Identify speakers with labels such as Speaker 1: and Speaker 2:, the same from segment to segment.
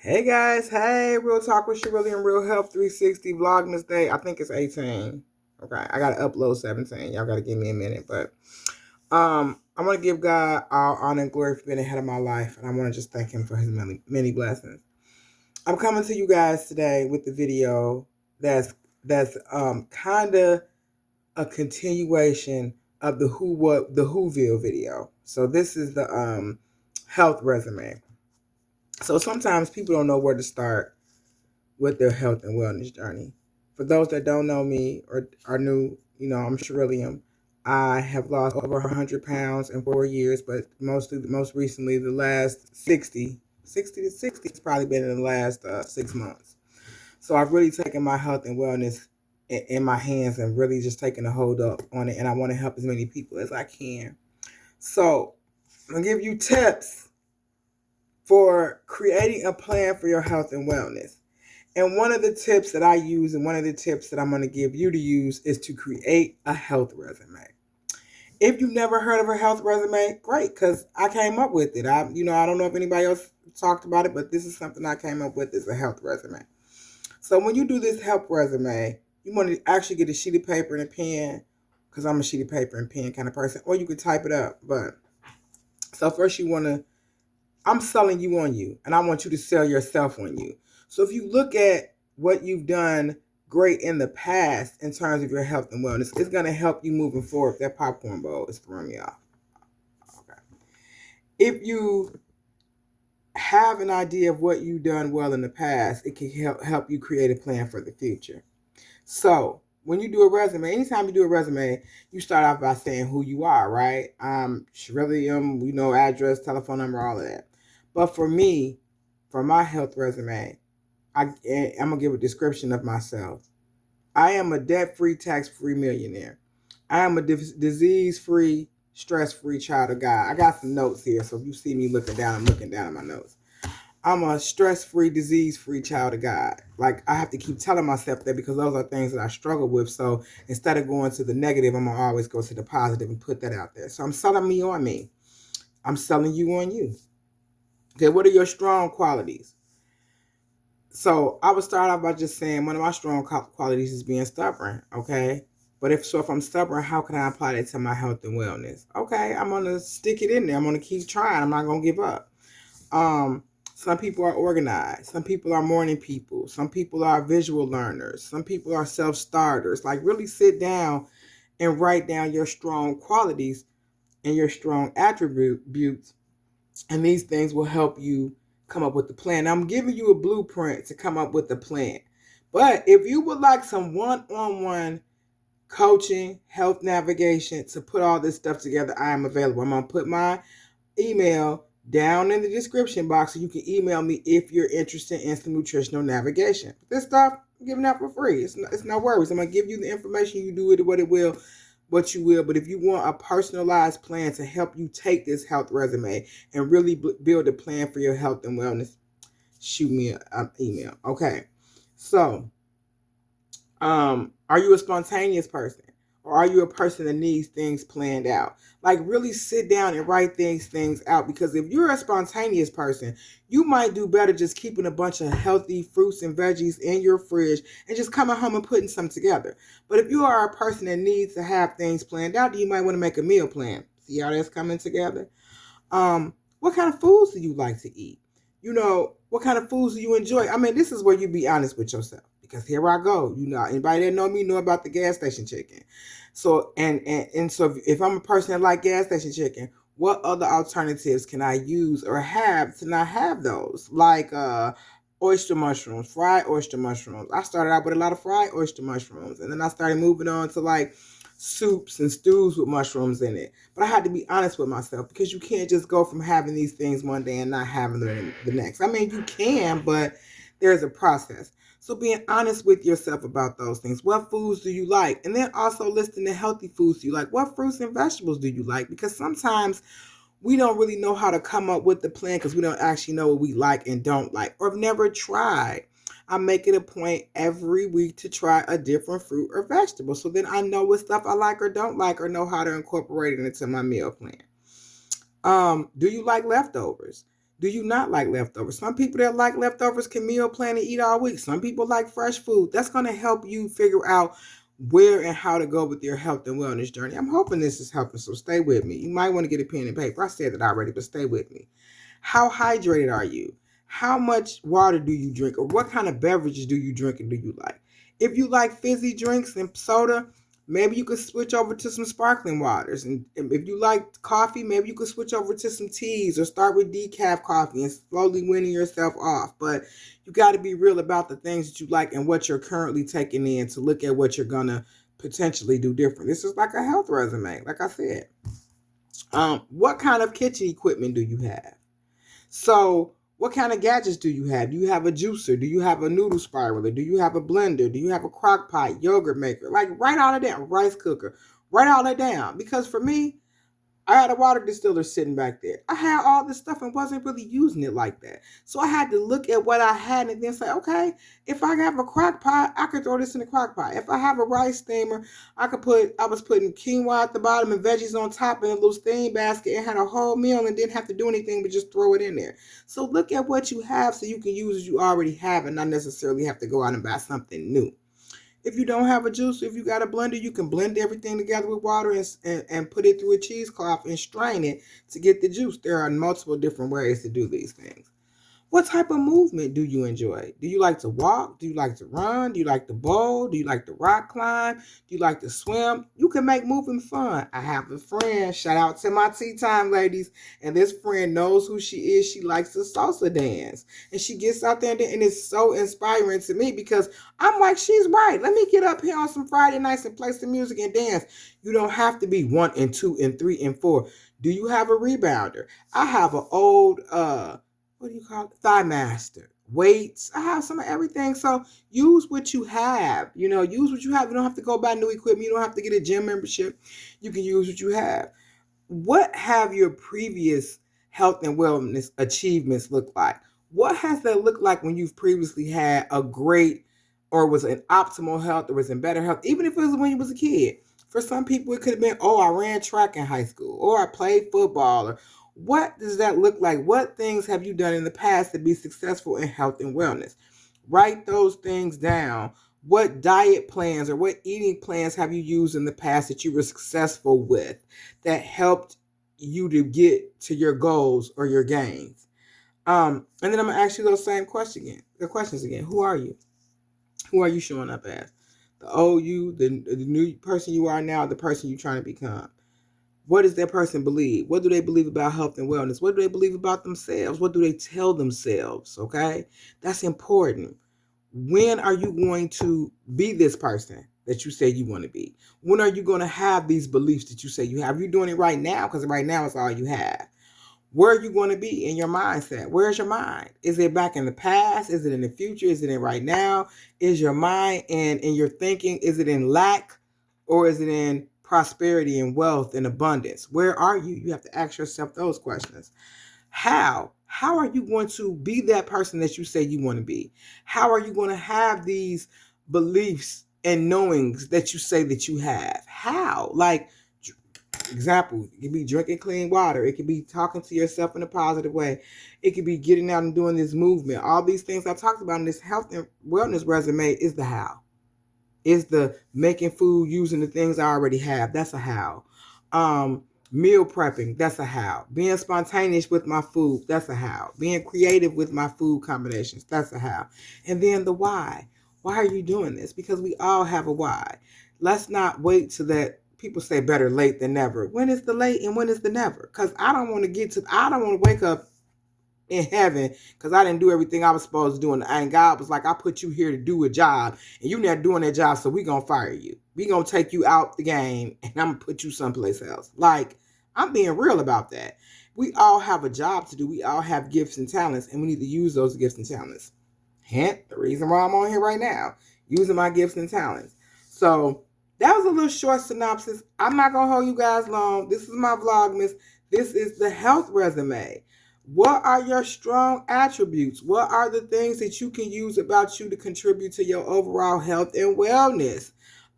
Speaker 1: Hey guys, hey, Real Talk with Sherreallyum, Real Health 360 Vlogmas Day. I think it's 18. Okay, I gotta upload 17. Y'all gotta give me a minute, but I want to give God all honor and glory for being ahead of my life, and I want to just thank Him for His many blessings. I'm coming to you guys today with the video that's kind of a continuation of the Whoville video. So this is the health resume. So sometimes people don't know where to start with their health and wellness journey. For those that don't know me or are new, I'm Sherreallyum. I have lost over 100 pounds in 4 years, but most recently, the last 60 to 60 has probably been in the last 6 months. So I've really taken my health and wellness in my hands and really just taken a hold up on it. And I want to help as many people as I can. So I'm going to give you tips for creating a plan for your health and wellness. And one of the tips that I use and one of the tips that I'm going to give you to use is to create a health resume. If you've never heard of a health resume, great, because I came up with it. I don't know if anybody else talked about it, but this is something I came up with is a health resume. So when you do this health resume, you want to actually get a sheet of paper and a pen, because I'm a sheet of paper and pen kind of person, or you could type it up. But so first I'm selling you on you, and I want you to sell yourself on you. So if you look at what you've done great in the past in terms of your health and wellness, it's going to help you moving forward. That popcorn bowl is throwing me off. Okay. If you have an idea of what you've done well in the past, it can help you create a plan for the future. So when you do a resume, anytime you do a resume, you start off by saying who you are, right? Sherreallyum, address, telephone number, all of that. But for me, for my health resume, I'm going to give a description of myself. I am a debt-free, tax-free millionaire. I am a disease-free, stress-free child of God. I got some notes here, so if you see me looking down, I'm looking down at my notes. I'm a stress-free, disease-free child of God. Like, I have to keep telling myself that because those are things that I struggle with. So instead of going to the negative, I'm going to always go to the positive and put that out there. So I'm selling me on me. I'm selling you on you. Okay, what are your strong qualities? So I would start off by just saying one of my strong qualities is being stubborn, okay? But if I'm stubborn, how can I apply that to my health and wellness? Okay, I'm going to stick it in there. I'm going to keep trying. I'm not going to give up. Some people are organized. Some people are morning people. Some people are visual learners. Some people are self-starters. Like, really sit down and write down your strong qualities and your strong attributes. And these things will help you come up with the plan. Now, I'm giving you a blueprint to come up with the plan. But if you would like some one-on-one coaching, health navigation to put all this stuff together, I am available. I'm going to put my email down in the description box so you can email me if you're interested in some nutritional navigation. This stuff, I'm giving out for free. It's no worries. I'm going to give you the information. You do it what you will. But if you want a personalized plan to help you take this health resume and really build a plan for your health and wellness, shoot me an email. Okay. So, are you a spontaneous person? Or are you a person that needs things planned out? Like, really sit down and write things out. Because if you're a spontaneous person, you might do better just keeping a bunch of healthy fruits and veggies in your fridge and just coming home and putting some together. But if you are a person that needs to have things planned out, you might want to make a meal plan. See how that's coming together? What kind of foods do you like to eat? What kind of foods do you enjoy? I mean, this is where you be honest with yourself. Because here I go. Anybody that know me know about the gas station chicken. So so if I'm a person that like gas station chicken, what other alternatives can I use or have to not have those? Like oyster mushrooms, fried oyster mushrooms. I started out with a lot of fried oyster mushrooms, and then I started moving on to like soups and stews with mushrooms in it. But I had to be honest with myself because you can't just go from having these things one day and not having them the next. I mean, you can, but there's a process. So being honest with yourself about those things. What foods do you like? And then also listing the healthy foods you like. What fruits and vegetables do you like? Because sometimes we don't really know how to come up with the plan because we don't actually know what we like and don't like or have never tried. I make it a point every week to try a different fruit or vegetable. So then I know what stuff I like or don't like or know how to incorporate it into my meal plan. Do you like leftovers? Do you not like leftovers? Some people that like leftovers can meal plan and eat all week. Some people like fresh food. That's going to help you figure out where and how to go with your health and wellness journey. I'm hoping this is helping, so stay with me. You might want to get a pen and paper. I said that already, but stay with me. How hydrated are you? How much water do you drink? Or what kind of beverages do you drink and do you like? If you like fizzy drinks and soda, maybe you could switch over to some sparkling waters. And if you like coffee, maybe you could switch over to some teas or start with decaf coffee and slowly weaning yourself off. But you got to be real about the things that you like and what you're currently taking in to look at what you're going to potentially do different. This is like a health resume, like I said. What kind of kitchen equipment do you have? So, what kind of gadgets do you have? Do you have a juicer? Do you have a noodle spiraler? Do you have a blender? Do you have a crock pot, yogurt maker? Like, write all that down. Rice cooker. Write all that down. Because for me, I had a water distiller sitting back there. I had all this stuff and wasn't really using it like that. So I had to look at what I had and then say, okay, if I have a crock pot, I could throw this in the crock pot. If I have a rice steamer, I was putting quinoa at the bottom and veggies on top in a little steam basket and had a whole meal and didn't have to do anything but just throw it in there. So look at what you have so you can use what you already have and not necessarily have to go out and buy something new. If you don't have a juicer, if you got a blender, you can blend everything together with water and put it through a cheesecloth and strain it to get the juice. There are multiple different ways to do these things. What type of movement do you enjoy? Do you like to walk? Do you like to run? Do you like to bowl? Do you like to rock climb? Do you like to swim? You can make moving fun. I have a friend, shout out to my tea time ladies, and this friend knows who she is. She likes to salsa dance, and she gets out there and it's so inspiring to me because I'm like, she's right. Let me get up here on some Friday nights and play some music and dance. You don't have to be 1 and 2 and 3 and 4. Do you have a rebounder? I have an old what do you call it? Thigh master, weights. I have some of everything. So use what you have. Use what you have. You don't have to go buy new equipment. You don't have to get a gym membership. You can use what you have. What have your previous health and wellness achievements looked like? What has that looked like when you've previously had a great or was in optimal health or was in better health, even if it was when you was a kid? For some people, it could have been, I ran track in high school, or I played football, or what does that look like? What things have you done in the past to be successful in health and wellness? Write those things down. What diet plans or what eating plans have you used in the past that you were successful with that helped you to get to your goals or your gains? And then I'm going to ask you those same questions again. Who are you? Who are you showing up as? The old you, the new person you are now, the person you're trying to become. What does that person believe? What do they believe about health and wellness? What do they believe about themselves? What do they tell themselves? Okay? That's important. When are you going to be this person that you say you want to be? When are you going to have these beliefs that you say you have? You're doing it right now because right now is all you have. Where are you going to be in your mindset? Where's your mind? Is it back in the past? Is it in the future? Is it in right now? Is your mind and in your thinking, is it in lack or is it in prosperity and wealth and abundance? Where are you? You have to ask yourself those questions. How are you going to be that person that you say you want to be? How are you going to have these beliefs and knowings that you say that you have? How? Like, example, it could be drinking clean water. It could be talking to yourself in a positive way. It could be getting out and doing this movement. All these things I talked about in this health and wellness resume is the how. Is the making food using the things I already have. That's a how. Meal prepping. That's a how. Being spontaneous with my food. That's a how. Being creative with my food combinations. That's a how. And then the why. Why are you doing this? Because we all have a why. Let's not wait till that. People say better late than never. When is the late and when is the never? Because I don't want to wake up in heaven because I didn't do everything I was supposed to do. And God was like, I put you here to do a job and you're not doing that job. So we're going to fire you. We're going to take you out the game and I'm going to put you someplace else. Like, I'm being real about that. We all have a job to do. We all have gifts and talents and we need to use those gifts and talents. Hint, the reason why I'm on here right now, using my gifts and talents. So that was a little short synopsis. I'm not going to hold you guys long. This is my Vlogmas. This is the health resume. What are your strong attributes? What are the things that you can use about you to contribute to your overall health and wellness?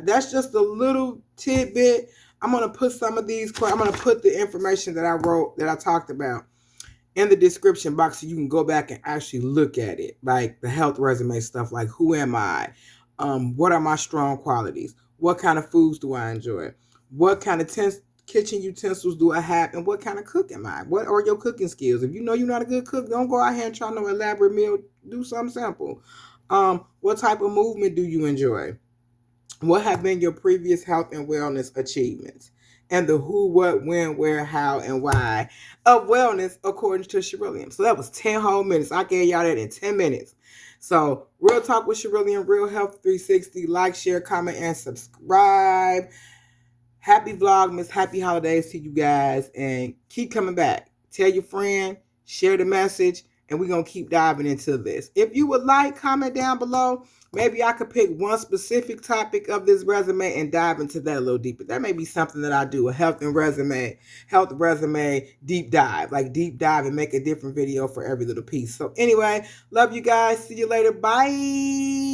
Speaker 1: That's just a little tidbit. I'm going to put some of these, I'm going to put the information that I wrote, that I talked about in the description box so you can go back and actually look at it. Like the health resume stuff, like who am I? What are my strong qualities? What kind of foods do I enjoy? What kind of kitchen utensils do I have? And what kind of cook am I? What are your cooking skills? If you know you're not a good cook, don't go out here and try no elaborate meal. Do something simple. What type of movement do you enjoy? What have been your previous health and wellness achievements? And the who, what, when, where, how, and why of wellness according to Sherreallyum. So that was 10 whole minutes. I gave y'all that in 10 minutes. So Real Talk with Sherreallyum, Real Health 360. Like, share, comment, and subscribe. Happy Vlogmas. Happy holidays to you guys. And keep coming back. Tell your friend. Share the message. And we're going to keep diving into this. If you would like, comment down below. Maybe I could pick one specific topic of this resume and dive into that a little deeper. That may be something that I do, a health resume deep dive. Like deep dive and make a different video for every little piece. So anyway, love you guys. See you later. Bye.